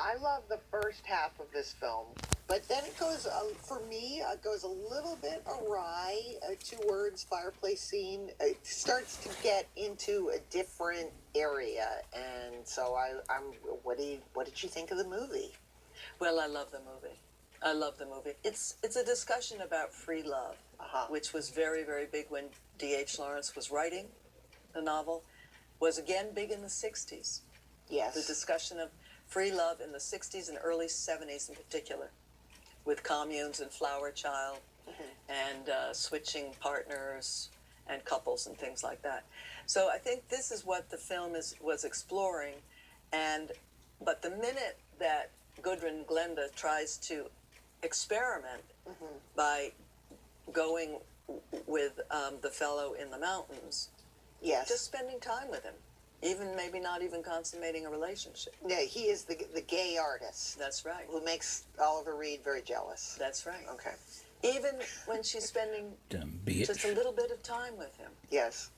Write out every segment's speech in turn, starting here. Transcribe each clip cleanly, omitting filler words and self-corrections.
I love the first half of this film, but then it goes, for me, it goes a little bit awry. Two words, fireplace scene. It starts to get into a different area, and so I'm. What did you think of the movie? Well, I love the movie. I love the movie. It's a discussion about free love, which was very, very big when D.H. Lawrence was writing the novel, was again big in the 60s. Yes. The discussion of free love in the 60s and early 70s in particular, with communes and Flower Child, and switching partners and couples and things like that. So I think this is what the film was exploring, but the minute that Gudrun Glenda tries to experiment by going with the fellow in the mountains, Yes. just spending time with him, even maybe not even consummating a relationship. Yeah, he is the gay artist. That's right. Who makes Oliver Reed very jealous. That's right. Okay. Even when she's spending just a little bit of time with him. Yes.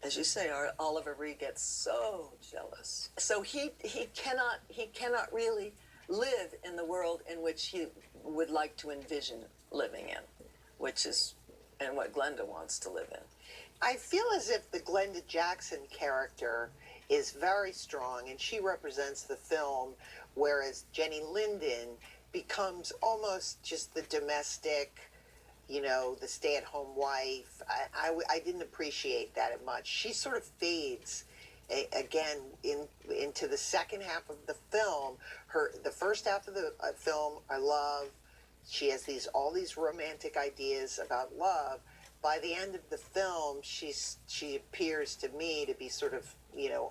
As you say, Oliver Reed gets so jealous. So he cannot really live in the world in which he would like to envision living in, which is, and what Glenda wants to live in. I feel as if the Glenda Jackson character is very strong, and she represents the film, whereas Jenny Linden becomes almost just the domestic, the stay-at-home wife. I didn't appreciate that much. She sort of fades again into the second half of the film. The first half of the film I love. She has all these romantic ideas about love. By the end of the film, she appears to me to be sort of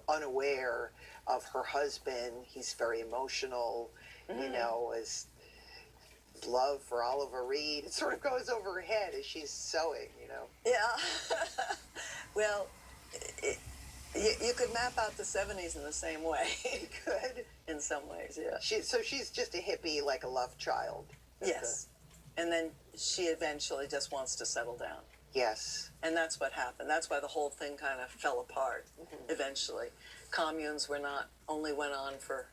unaware of her husband. He's very emotional, as love for Oliver Reed. It sort of goes over her head as she's sewing, Yeah. Well, you could map out the 70s in the same way. You could. In some ways, yeah. So she's just a hippie, like a love child. Yes. And then she eventually just wants to settle down. Yes. And that's what happened. That's why the whole thing kind of fell apart eventually. Communes only went on for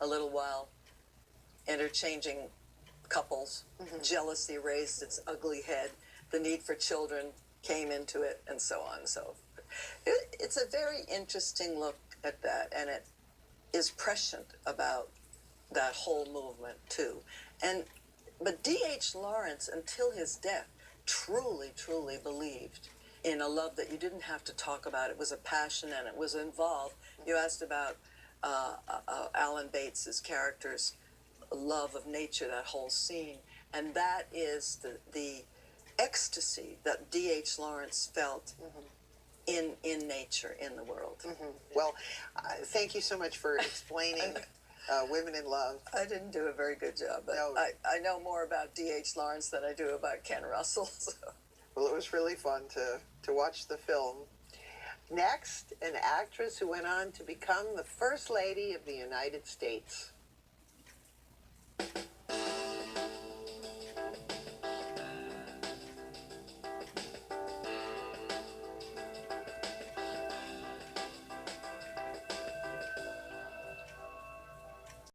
a little while, interchanging couples. Jealousy raised its ugly head. The need for children came into it, and so on. So it's a very interesting look at that, and it is prescient about that whole movement too. But D.H. Lawrence, until his death, truly, truly believed in a love that you didn't have to talk about. It was a passion, and it was involved. You asked about Alan Bates's character's love of nature, that whole scene, and that is the ecstasy that D.H. Lawrence felt in nature, in the world. Well, thank you so much for explaining Women in Love. I didn't do a very good job, but No. I know more about D.H. Lawrence than I do about Ken Russell. So. Well, it was really fun to watch the film. Next, an actress who went on to become the First Lady of the United States.